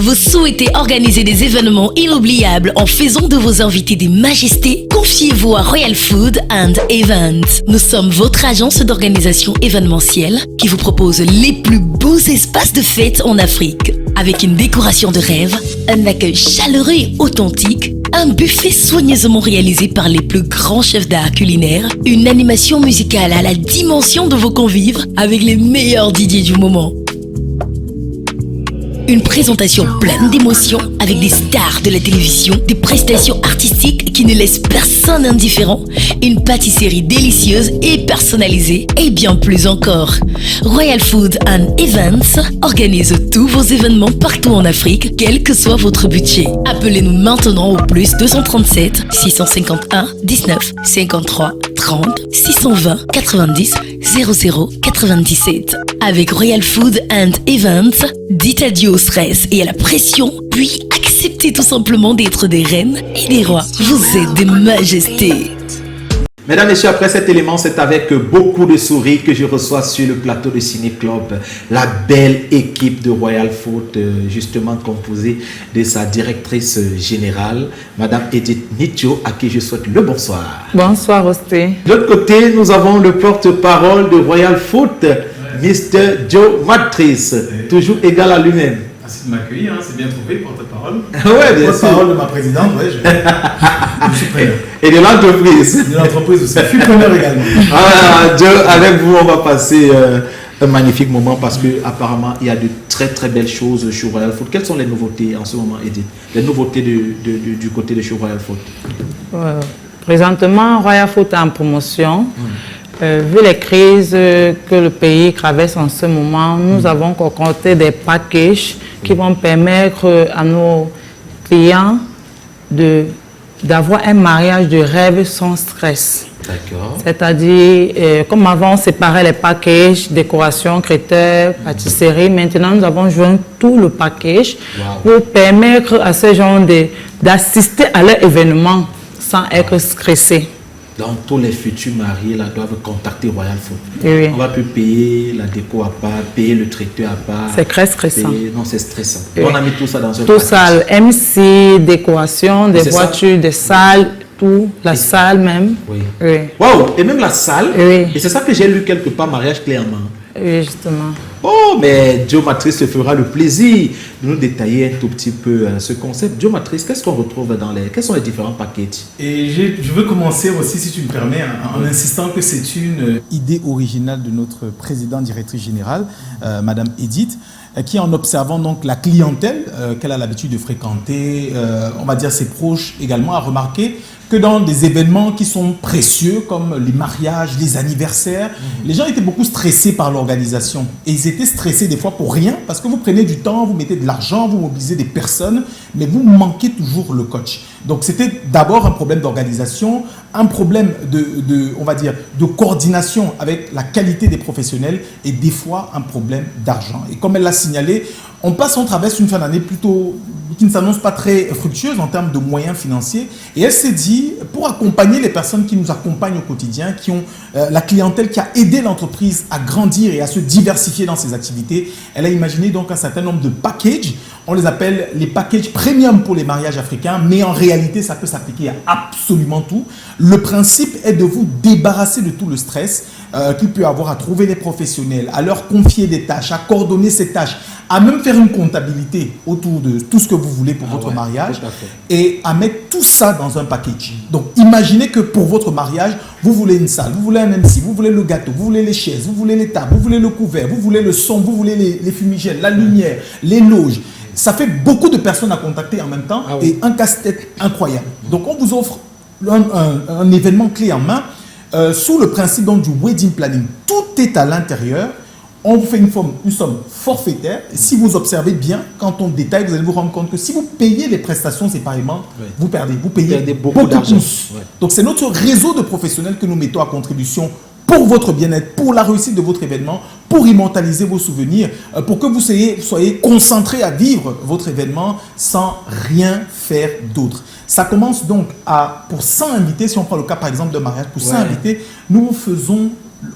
Vous souhaitez organiser des événements inoubliables en faisant de vos invités des majestés? Confiez-vous à Royal Food and Events. Nous sommes votre agence d'organisation événementielle qui vous propose les plus beaux espaces de fête en Afrique. Avec une décoration de rêve, un accueil chaleureux et authentique, un buffet soigneusement réalisé par les plus grands chefs d'art culinaire, une animation musicale à la dimension de vos convives avec les meilleurs DJ du moment. Une présentation pleine d'émotions avec des stars de la télévision, des prestations artistiques qui ne laissent personne indifférent, une pâtisserie délicieuse et personnalisée et bien plus encore. Royal Food and Events organise tous vos événements partout en Afrique, quel que soit votre budget. Appelez-nous maintenant au plus 237 651 19 53 30 620 90 00 97. Avec Royal Food and Events, dites adieu au stress et à la pression, puis acceptez tout simplement d'être des reines et des rois. Vous êtes des majestés. Mesdames et messieurs, après cet élément, c'est avec beaucoup de sourires que je reçois sur le plateau de Ciné Club la belle équipe de Royal Food, justement composée de sa directrice générale, Madame Edith Nitio, à qui je souhaite le bonsoir. Bonsoir, Osté. De l'autre côté, nous avons le porte-parole de Royal Food, Mr. Joe Matrice, toujours égal à lui-même. Merci de m'accueillir, hein, c'est bien trouvé, porte-parole. Ouais, bien sûr. Porte-parole de ma présidente, ouais, je suis preneur. Et de l'entreprise. De l'entreprise aussi, je suis preneur également. Ah, Joe, avec vous, on va passer un magnifique moment parce qu'apparemment, il y a de très très belles choses sur Royal Food. Quelles sont les nouveautés en ce moment, Edith? Les nouveautés du côté de chez Royal Food? Présentement, Royal Food est en promotion. Vu les crises que le pays traverse en ce moment, nous avons concocté des packages qui vont permettre à nos clients d'avoir un mariage de rêve sans stress. D'accord. C'est-à-dire, comme avant, on séparait les packages, décoration, critères, pâtisserie. Maintenant, nous avons joint tout le package pour permettre à ces gens d'assister à leur événement sans être stressés. Donc, tous les futurs mariés là, doivent contacter Royal Food. Oui. On va plus payer la déco à part, payer le traiteur à part. C'est très stressant. Non, c'est stressant. Oui. On a mis tout ça dans un tout package. ça, MC, décoration, des voitures, des salles, tout, la salle même. Oui. Oui. Wow, et même la salle. Oui. Et c'est ça que j'ai lu quelque part, mariage clé en main. Oui, justement. Oh, mais Joe Matrice se fera le plaisir de nous détailler un tout petit peu ce concept. Joe Matrice, qu'est-ce qu'on retrouve quels sont les différents packages? Et je veux commencer aussi, si tu me permets, en insistant que c'est une idée originale de notre présidente directrice générale, Madame Edith, qui en observant donc la clientèle qu'elle a l'habitude de fréquenter, on va dire ses proches également, a remarqué que dans des événements qui sont précieux comme les mariages, les anniversaires, les gens étaient beaucoup stressés par l'organisation. Et ils étaient stressés des fois pour rien, parce que vous prenez du temps, vous mettez de l'argent, vous mobilisez des personnes, mais vous manquez toujours le coach. Donc c'était d'abord un problème d'organisation, un problème on va dire, de coordination avec la qualité des professionnels et des fois un problème d'argent. Et comme elle l'a signalé, on traverse une fin d'année plutôt qui ne s'annonce pas très fructueuse en termes de moyens financiers. Et elle s'est dit, pour accompagner les personnes qui nous accompagnent au quotidien, qui ont la clientèle qui a aidé l'entreprise à grandir et à se diversifier dans ses activités, elle a imaginé donc un certain nombre de packages. On les appelle les packages premium pour les mariages africains, mais en réalité, ça peut s'appliquer à absolument tout. Le principe est de vous débarrasser de tout le stress qu'il peut y avoir à trouver les professionnels, à leur confier des tâches, à coordonner ces tâches, à même faire une comptabilité autour de tout ce que vous voulez pour votre mariage et à mettre tout ça dans un package. Donc, imaginez que pour votre mariage, vous voulez une salle, vous voulez un MC, vous voulez le gâteau, vous voulez les chaises, vous voulez les tables, vous voulez le couvert, vous voulez le son, vous voulez les fumigènes, la lumière, les loges. Ça fait beaucoup de personnes à contacter en même temps et un casse-tête incroyable. Donc, on vous offre un événement clé en main sous le principe donc, du wedding planning. Tout est à l'intérieur. On vous fait une somme forfaitaire. Et si vous observez bien, quand on détaille, vous allez vous rendre compte que si vous payez les prestations séparément, vous perdez. Vous payez beaucoup d'argent. Donc, c'est notre réseau de professionnels que nous mettons à contribution pour votre bien-être, pour la réussite de votre événement, pour immortaliser vos souvenirs, pour que vous soyez concentrés à vivre votre événement sans rien faire d'autre. Ça commence donc pour 100 invités, si on prend le cas par exemple de mariage, pour 100 invités, nous faisons,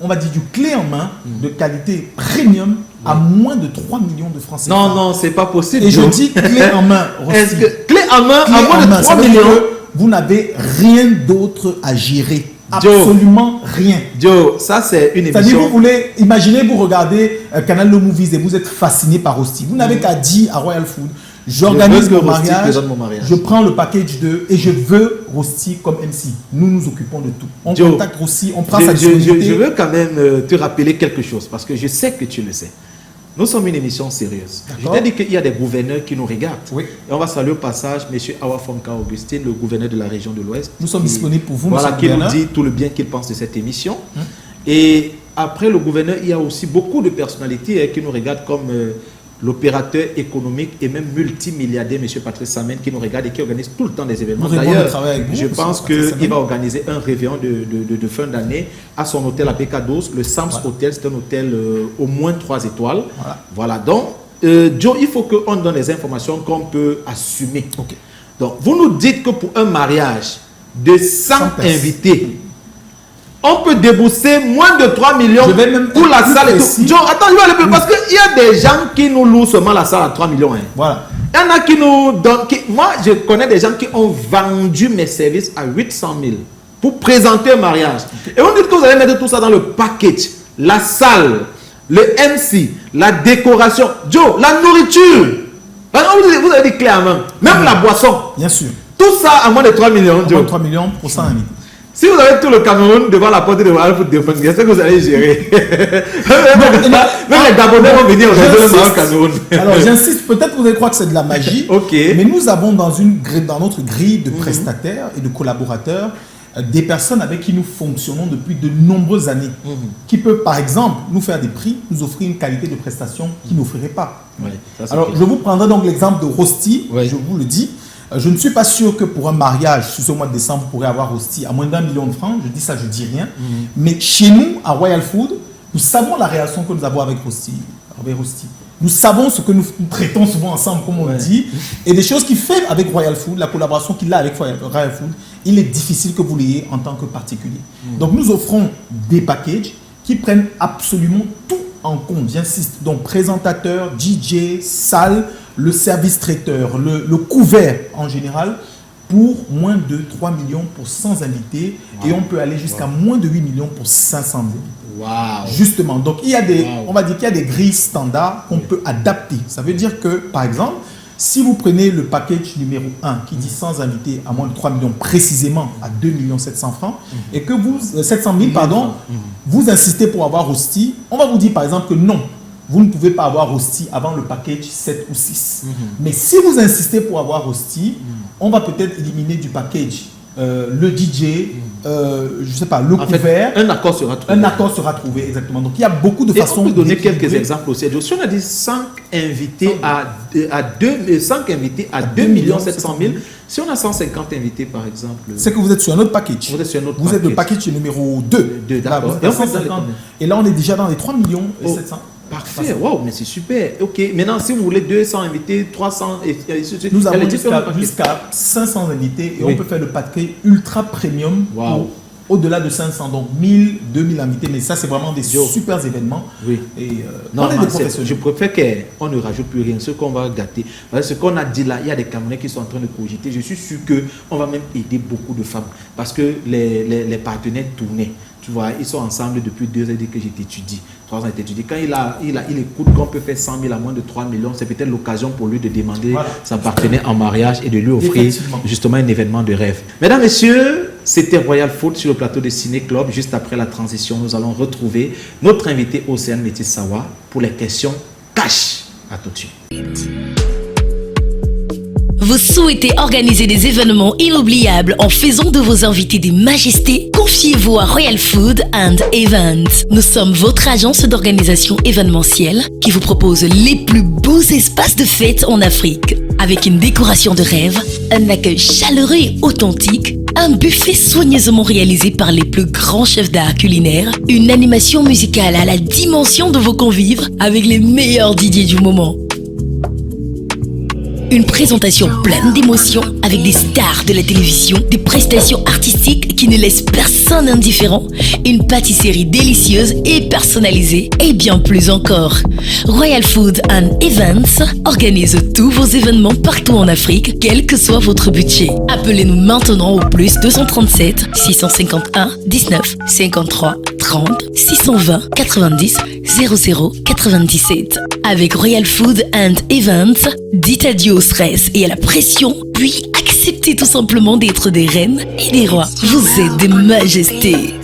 on va dire, du clé en main de qualité premium à moins de 3 millions de francs CFA. Non, c'est pas possible. Et je dis clé en main. Est-ce que clé en main Clé à moins en de main, 3 ça veut dire millions? que vous n'avez rien d'autre à gérer. Joe. Absolument rien. Joe, ça c'est une C'est-à-dire, émission. vous voulez, imaginez, vous regardez Canal Le Movies et vous êtes fasciné par Rosti. Vous n'avez qu'à dire à Royal Food, j'organise Je veux que mon Rosti mariage, présente mon mariage. je prends le package 2 et je veux Rosti comme MC. Nous nous occupons de tout. On Joe, contacte Rosti, on prend sa Je disponibilité. veux quand même te rappeler quelque chose parce que je sais que tu le sais. Nous sommes une émission sérieuse. Je D'accord. t'ai dit qu'il y a des gouverneurs qui nous regardent. Oui. Et on va saluer au passage M. Awafonka Augustine, le gouverneur de la région de l'Ouest. Nous sommes disponibles pour vous, Voilà, monsieur qui le nous gouverneur. dit tout le bien qu'il pense de cette émission. Et après le gouverneur, il y a aussi beaucoup de personnalités qui nous regardent comme l'opérateur économique et même multimilliardaire, M. Patrice Samen, qui nous regarde et qui organise tout le temps des événements. Nous rêvons de D'ailleurs, travailler avec vous, je monsieur pense Patrice Samen. qu'il va organiser un réveillon de fin d'année à son hôtel à Bécados, le Sams Hotel. C'est un hôtel au moins 3 étoiles. Voilà. Donc, Joe, il faut qu'on donne les informations qu'on peut assumer. Ok. Donc, vous nous dites que pour un mariage de 100 invités, on peut débourser moins de 3 millions Je vais même pour la être salle et précis. tout. Joe, attends, je vais aller plus parce qu'il y a des gens qui nous louent seulement la salle à 3 millions. Hein. Voilà. Il y en a qui nous donnent. Moi, je connais des gens qui ont vendu mes services à 800 000 pour présenter un mariage. Et on dit que vous allez mettre tout ça dans le package. La salle, le MC, la décoration. Joe, la nourriture. Vous avez dit clé à main. Même la boisson. Bien sûr. Tout ça à moins de 3 millions, Moins Joe. de 3 millions pour 100 invités. Si vous avez tout le Cameroun devant la porte de Royal Food défendre, est-ce que vous allez gérer? Même les Gabonais vont venir au Cameroun. Alors j'insiste, peut-être que vous allez croire que c'est de la magie, Ok. mais nous avons dans notre grille de prestataires et de collaborateurs des personnes avec qui nous fonctionnons depuis de nombreuses années, qui peuvent par exemple nous faire des prix, nous offrir une qualité de prestation qu'ils n'offriraient pas. Ouais, ça, c'est Alors clair. je vous prendrai donc l'exemple de Rosti, Ouais. je vous le dis. Je ne suis pas sûr que pour un mariage, sur ce mois de décembre, vous pourrez avoir Rosti à moins d'1 million de francs. Je dis ça, je dis rien. Mais chez nous, à Royal Food, nous savons la relation que nous avons avec Rosti. Nous savons ce que nous traitons souvent ensemble, comme on dit. Et des choses qu'il fait avec Royal Food, la collaboration qu'il a avec Royal Food, il est difficile que vous l'ayez en tant que particulier. Donc nous offrons des packages qui prennent absolument tout en compte. J'insiste. Donc présentateur, DJ, salle, le service traiteur, le couvert en général, pour moins de 3 millions pour 100 invités. Et on peut aller jusqu'à moins de 8 millions pour 500 invités. Waouh. Justement, donc il y a des, on va dire qu'il y a des grilles standards qu'on peut adapter. Ça veut dire que, par exemple, si vous prenez le package numéro 1 qui dit 100 invités à moins de 3 millions précisément à 2 700 000 francs et que vous, 700 000 pardon, vous insistez pour avoir Rosti, on va vous dire par exemple que non, vous ne pouvez pas avoir Rosti avant le package 7 ou 6. Mais si vous insistez pour avoir Rosti, on va peut-être éliminer du package le DJ, je sais pas, le couvert. Un accord sera trouvé. Un accord sera trouvé, exactement. Donc il y a beaucoup de Et façons on peut donner d'équilibrer. quelques exemples aussi. Si on a dit 5 invités à 2 700 000, si on a 150 invités par exemple. C'est que vous êtes sur un autre package. Vous êtes sur un autre Vous êtes le package. package numéro 2. D'accord. Là, vous êtes Et à on fait 150. dans les- Et là, on est déjà dans les 3 millions et Oh. 700. Parfait, waouh, mais c'est super. Ok, maintenant si vous voulez 200 invités, 300 et ainsi de suite, Nous il y a avons les différents packages. jusqu'à 500 invités et Oui. on peut faire le paquet ultra premium Wow. pour au-delà de 500, donc 1000, 2000 invités. Mais ça, c'est vraiment des Joe. super événements. Oui. Et Non, on est des je professionnels. préfère qu'on ne rajoute plus rien, ce qu'on va gâter. Parce que ce qu'on a dit là, il y a des Camerounais qui sont en train de cogiter. Je suis sûr qu'on va même aider beaucoup de femmes. Parce que les partenaires tournaient. Tu vois, ils sont ensemble depuis 2 ans que j'ai étudié. 3 ans étudié. Quand il écoute qu'on peut faire 100 000 à moins de 3 millions, c'est peut-être l'occasion pour lui de demander Voilà. sa partenaire en mariage et de lui offrir Effectivement. justement un événement de rêve. Mesdames, Messieurs, c'était Royal Food sur le plateau de Ciné Club. Juste après la transition, nous allons retrouver notre invité Océane Métis Sawa pour les questions cash. À tout de suite. Vous souhaitez organiser des événements inoubliables en faisant de vos invités des majestés? Confiez-vous à Royal Food and Events. Nous sommes votre agence d'organisation événementielle qui vous propose les plus beaux espaces de fête en Afrique. Avec une décoration de rêve, un accueil chaleureux et authentique, un buffet soigneusement réalisé par les plus grands chefs d'art culinaire, une animation musicale à la dimension de vos convives avec les meilleurs DJ du moment. Une présentation pleine d'émotions avec des stars de la télévision, des prestations artistiques qui ne laissent personne indifférent, une pâtisserie délicieuse et personnalisée et bien plus encore. Royal Food and Events organise tous vos événements partout en Afrique, quel que soit votre budget. Appelez-nous maintenant au plus 237 651 19 53 30 620 90 00 97. Avec Royal Food and Events, dites adieu au stress et à la pression, puis acceptez tout simplement d'être des reines et des rois. Vous êtes des majestés.